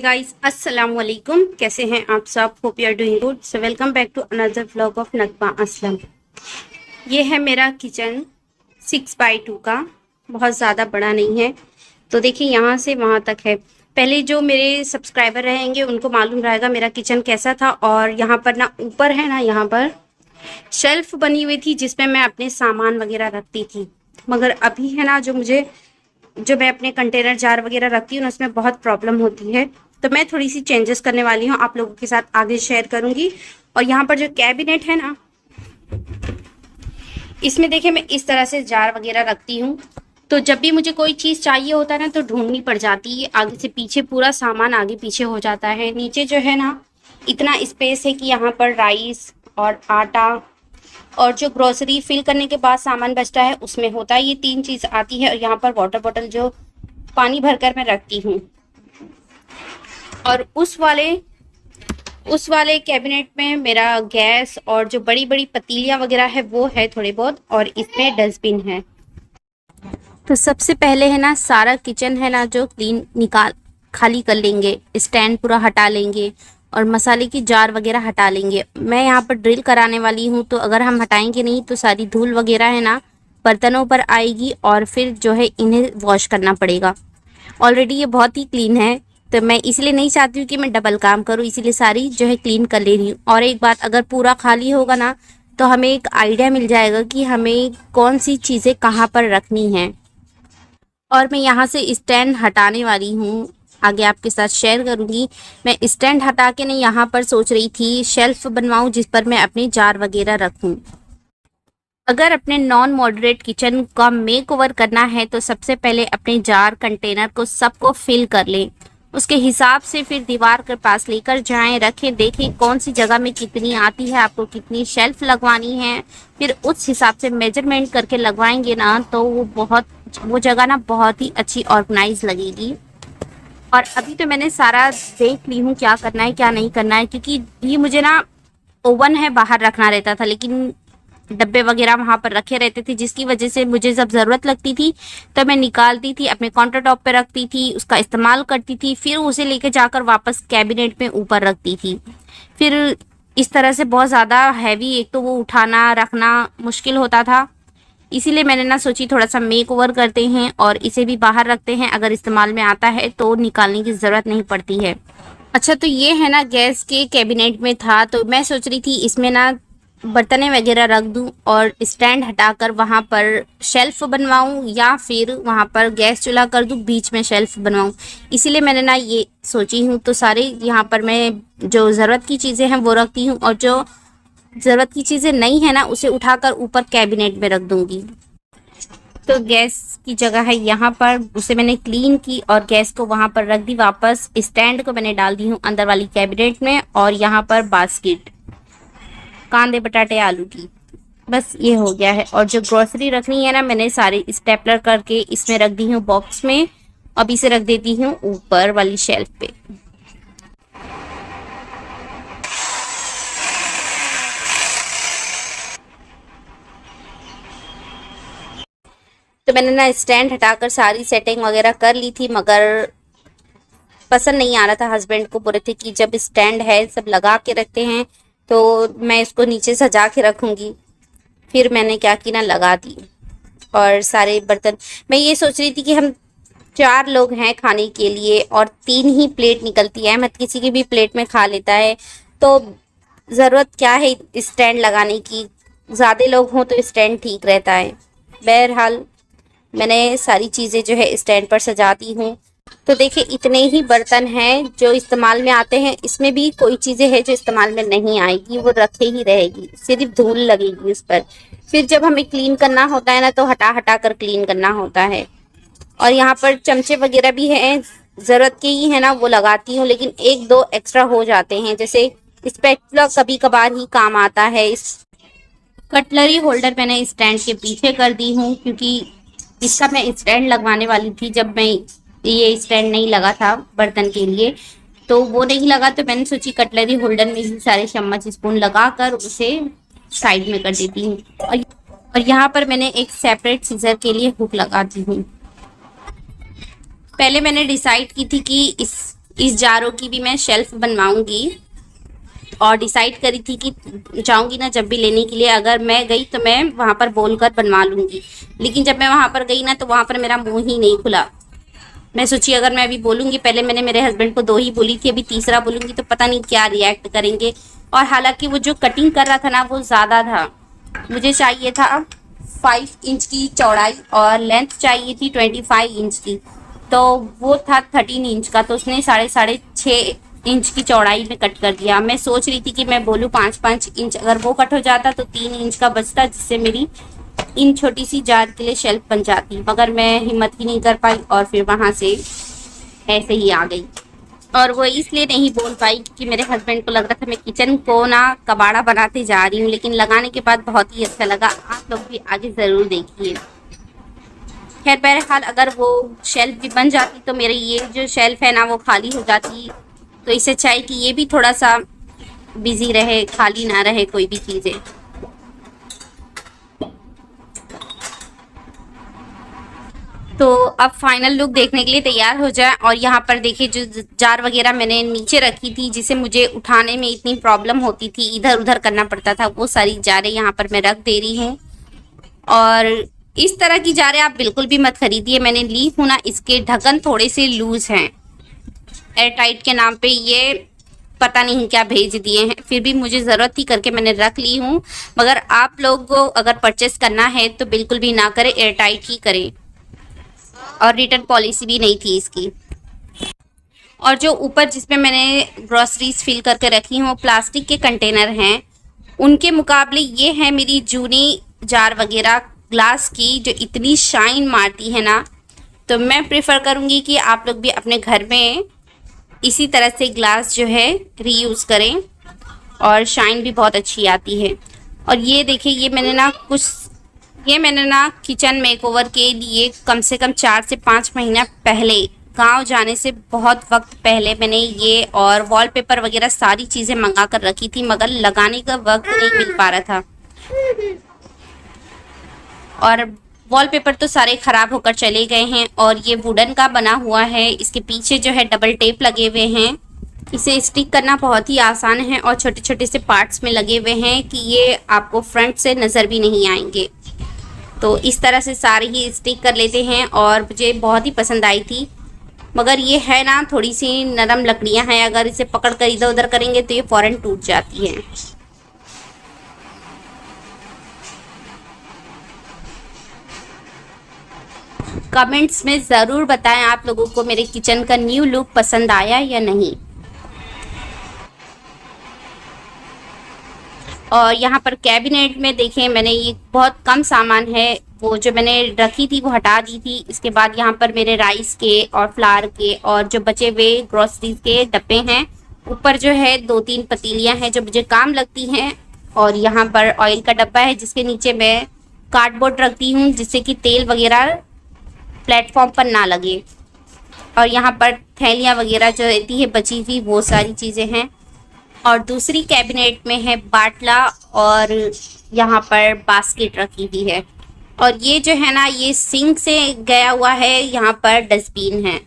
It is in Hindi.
गाइस, अस्सलाम वालेकुम। कैसे हैं आप सब? Hope you are doing good. So welcome back to another vlog of Nagma Aslam. ये है मेरा किचन 6x2 का, बहुत ज़्यादा बड़ा नहीं है। तो देखिए यहाँ से वहाँ तक है। पहले जो मेरे सब्सक्राइबर रहेंगे उनको मालूम रहेगा मेरा किचन कैसा था। और यहाँ पर ना ऊपर है ना, यहाँ पर शेल्फ बनी हुई थी जिसमें मैं अपने सामान वगैरह रखती थी। मगर अभी है ना, जो मैं अपने कंटेनर जार वगैरह रखती हूँ ना, उसमें बहुत प्रॉब्लम होती है। तो मैं थोड़ी सी चेंजेस करने वाली हूँ, आप लोगों के साथ आगे शेयर करूंगी। और यहाँ पर जो कैबिनेट है ना, इसमें देखिए मैं इस तरह से जार वगैरह रखती हूँ। तो जब भी मुझे कोई चीज़ चाहिए होता है ना, तो ढूंढनी पड़ जाती है। आगे से पीछे पूरा सामान आगे पीछे हो जाता है। नीचे जो है ना, इतना स्पेस है कि यहाँ पर राइस और आटा और जो ग्रोसरी फिल करने के बाद सामान बचता है उसमें होता है। ये 3 चीज़ आती है। और यहाँ पर वाटर बॉटल जो पानी भरकर मैं रखती हूँ। और उस वाले कैबिनेट में मेरा गैस और जो बड़ी बड़ी पतीलियाँ वगैरह है वो है थोड़ी बहुत। और इसमें डस्टबिन है। तो सबसे पहले है ना, सारा किचन है ना जो खाली कर लेंगे। स्टैंड पूरा हटा लेंगे और मसाले की जार वगैरह हटा लेंगे। मैं यहाँ पर ड्रिल कराने वाली हूँ, तो अगर हम हटाएंगे नहीं तो सारी धूल वगैरह है ना बर्तनों पर आएगी और फिर जो है इन्हें वॉश करना पड़ेगा। ऑलरेडी ये बहुत ही क्लीन है, तो मैं इसलिए नहीं चाहती हूँ कि मैं डबल काम करूँ, इसीलिए सारी जो है क्लीन कर ले रही हूँ। और एक बात, अगर पूरा खाली होगा ना तो हमें एक आइडिया मिल जाएगा कि हमें कौन सी चीज़ें कहाँ पर रखनी हैं। और मैं यहाँ से स्टैंड हटाने वाली हूँ, आगे आपके साथ शेयर करूँगी। मैं स्टैंड हटा के नहीं, यहाँ पर सोच रही थी शेल्फ बनवाऊँ जिस पर मैं अपने जार वगैरह रखूँ। अगर अपने नॉन मॉडरेट किचन का मेक ओवर करना है तो सबसे पहले अपने जार कंटेनर को सबको फिल कर लें। उसके हिसाब से फिर दीवार के पास लेकर जाएं, रखें, देखें कौन सी जगह में कितनी आती है, आपको कितनी शेल्फ लगवानी है। फिर उस हिसाब से मेजरमेंट करके लगवाएंगे ना, तो वो जगह ना बहुत ही अच्छी ऑर्गेनाइज लगेगी। और अभी तो मैंने सारा देख ली हूँ क्या करना है क्या नहीं करना है, क्योंकि ये मुझे ना ओवन है बाहर रखना रहता था, लेकिन डब्बे वगैरह वहां पर रखे रहते थे, जिसकी वजह से मुझे जब ज़रूरत लगती थी तो मैं निकालती थी, अपने काउंटर टॉप पे रखती थी, उसका इस्तेमाल करती थी, फिर उसे लेके जाकर वापस कैबिनेट में ऊपर रखती थी। फिर इस तरह से बहुत ज़्यादा हैवी, एक तो वो उठाना रखना मुश्किल होता था। इसीलिए मैंने ना सोची थोड़ा सा मेक ओवर करते हैं और इसे भी बाहर रखते हैं। अगर इस्तेमाल में आता है तो निकालने की ज़रूरत नहीं पड़ती है। अच्छा, तो ये है ना गैस के कैबिनेट में था, तो मैं सोच रही थी इसमें ना बर्तनें वगैरह रख दूं और स्टैंड हटाकर वहां पर शेल्फ बनवाऊं, या फिर वहां पर गैस चूल्हा कर दूं, बीच में शेल्फ बनवाऊं। इसीलिए मैंने ना ये सोची हूं। तो सारे यहाँ पर मैं जो ज़रूरत की चीज़ें हैं वो रखती हूँ, और जो ज़रूरत की चीज़ें नहीं है ना उसे उठाकर ऊपर कैबिनेट में रख दूंगी। तो गैस की जगह है यहाँ पर, उसे मैंने क्लीन की और गैस को वहां पर रख दी वापस। स्टैंड को मैंने डाल दी हूँ अंदर वाली कैबिनेट में। और यहाँ पर बास्केट कांदे बटाटे आलू की, बस ये हो गया है। और जो ग्रोसरी रखनी है ना, मैंने सारी स्टेपलर करके इसमें रख दी हूँ बॉक्स में। अब इसे रख देती हूँ ऊपर वाली शेल्फ पे। तो मैंने ना स्टैंड हटाकर सारी सेटिंग वगैरह कर ली थी, मगर पसंद नहीं आ रहा था हस्बैंड को। बोले थे कि जब स्टैंड है सब लगा के रखते हैं तो मैं इसको नीचे सजा के रखूंगी। फिर मैंने क्या की ना, लगा दी। और सारे बर्तन, मैं ये सोच रही थी कि हम 4 लोग हैं खाने के लिए और 3 ही प्लेट निकलती है, मत किसी की भी प्लेट में खा लेता है, तो ज़रूरत क्या है स्टैंड लगाने की। ज़्यादा लोग हों तो स्टैंड ठीक रहता है। बहरहाल मैंने सारी चीज़ें जो है स्टैंड पर सजाती हूँ। तो देखिए इतने ही बर्तन हैं जो इस्तेमाल में आते हैं। इसमें भी कोई चीज़ें हैं जो इस्तेमाल में नहीं आएगी, वो रखे ही रहेगी, सिर्फ धूल लगेगी उस पर। फिर जब हमें क्लीन करना होता है ना, तो हटा हटा कर क्लीन करना होता है। और यहाँ पर चमचे वगैरह भी हैं, ज़रूरत के ही है ना वो लगाती हूँ, लेकिन 1-2 एक्स्ट्रा हो जाते हैं। जैसे स्पैचुला कभी कभार ही काम आता है। इस कटलरी होल्डर मैंने स्टैंड के पीछे कर दी हूँ, क्योंकि इसका मैं स्टैंड लगवाने वाली थी। जब मैं ये स्टैंड नहीं लगा था बर्तन के लिए, तो वो नहीं लगा, तो मैंने सोची कटलरी होल्डर में ही सारे चम्मच स्पून लगाकर उसे साइड में कर देती हूँ। और यहाँ पर मैंने एक सेपरेट सीजर के लिए हुक लगा दी हूँ। पहले मैंने डिसाइड की थी कि इस इस जारों की भी मैं शेल्फ बनवाऊंगी और डिसाइड करी थी कि जाऊंगी ना जब भी लेने के लिए, अगर मैं गई तो मैं वहां पर बोलकर बनवा लूंगी। लेकिन जब मैं वहां पर गई ना तो वहां पर मेरा मुंह ही नहीं खुला। मैं सोची अगर मैं अभी बोलूंगी, पहले मैंने मेरे हस्बैंड को 2 ही बोली थी, अभी तीसरा बोलूंगी तो पता नहीं क्या रिएक्ट करेंगे। और हालांकि वो जो कटिंग कर रहा था ना वो ज़्यादा था, मुझे चाहिए था 5 इंच की चौड़ाई और लेंथ चाहिए थी 25 इंच की, तो वो था 13 इंच का, तो उसने साढ़े 6 इंच की चौड़ाई में कट कर दिया। मैं सोच रही थी कि मैं बोलूँ 5-5 इंच, अगर वो कट हो जाता तो 3 इंच का बचता, जिससे मेरी इन छोटी सी जार के लिए शेल्फ बन जाती, मगर मैं हिम्मत ही नहीं कर पाई और फिर वहां से ऐसे ही आ गई। और वो इसलिए नहीं बोल पाई क्योंकि मेरे हस्बैंड को लग रहा था मैं किचन को ना कबाड़ा बनाते जा रही हूँ, लेकिन लगाने के बाद बहुत ही अच्छा लगा। आप लोग भी आगे ज़रूर देखिए। खैर बहरहाल अगर वो शेल्फ भी बन जाती तो मेरी ये जो शेल्फ है ना वो खाली हो जाती, तो इससे अच्छा है कि ये भी थोड़ा सा बिजी रहे, खाली ना रहे कोई भी चीज़ें। तो अब फाइनल लुक देखने के लिए तैयार हो जाए। और यहाँ पर देखिए जो जार वगैरह मैंने नीचे रखी थी, जिसे मुझे उठाने में इतनी प्रॉब्लम होती थी, इधर उधर करना पड़ता था, वो सारी जारें यहाँ पर मैं रख दे रही हूँ। और इस तरह की जारें आप बिल्कुल भी मत खरीदिए। मैंने ली हूँ ना, इसके ढक्कन थोड़े से लूज हैं, एयर टाइट के नाम पे ये पता नहीं क्या भेज दिए हैं, फिर भी मुझे ज़रूरत थी करके मैंने रख ली हूँ। मगर आप लोग को अगर परचेस करना है तो बिल्कुल भी ना करें, एयर टाइट ही करें। और रिटर्न पॉलिसी भी नहीं थी इसकी। और जो ऊपर जिसमें मैंने ग्रॉसरीज फिल करके रखी हूँ प्लास्टिक के कंटेनर हैं, उनके मुकाबले ये है मेरी जूनी जार वगैरह ग्लास की, जो इतनी शाइन मारती है ना, तो मैं प्रेफर करूँगी कि आप लोग भी अपने घर में इसी तरह से ग्लास जो है रीयूज़ करें, और शाइन भी बहुत अच्छी आती है। और ये देखिए ये मैंने ना किचन मेकओवर के लिए कम से कम 4 से 5 महीना पहले, गांव जाने से बहुत वक्त पहले मैंने ये और वॉलपेपर वगैरह सारी चीज़ें मंगा कर रखी थी, मगर लगाने का वक्त नहीं मिल पा रहा था। और वॉलपेपर तो सारे ख़राब होकर चले गए हैं। और ये वुडन का बना हुआ है, इसके पीछे जो है डबल टेप लगे हुए हैं, इसे स्टिक करना बहुत ही आसान है और छोटे छोटे से पार्ट्स में लगे हुए हैं कि ये आपको फ्रंट से नज़र भी नहीं आएंगे। तो इस तरह से सारे ही स्टिक कर लेते हैं और मुझे बहुत ही पसंद आई थी। मगर ये है ना थोड़ी सी नरम लकड़ियां हैं, अगर इसे पकड़ कर इधर उधर करेंगे तो ये फ़ौरन टूट जाती हैं। कमेंट्स में ज़रूर बताएं आप लोगों को मेरे किचन का न्यू लुक पसंद आया या नहीं। और यहाँ पर कैबिनेट में देखें, मैंने ये बहुत कम सामान है, वो जो मैंने रखी थी वो हटा दी थी। इसके बाद यहाँ पर मेरे राइस के और फ्लावर के और जो बचे हुए ग्रोसरीज के डब्बे हैं। ऊपर जो है 2-3 पतीलियाँ हैं जो मुझे काम लगती हैं। और यहाँ पर ऑयल का डब्बा है जिसके नीचे मैं कार्डबोर्ड रखती हूँ, जिससे कि तेल वगैरह प्लेटफॉर्म पर ना लगे। और यहाँ पर थैलियाँ वगैरह जो रहती है बची हुई, वो सारी चीज़ें हैं। और दूसरी कैबिनेट में है बाटला और यहाँ पर बास्केट रखी हुई है। और ये जो है ना, ये सिंक से गया हुआ है, यहाँ पर डस्टबिन है।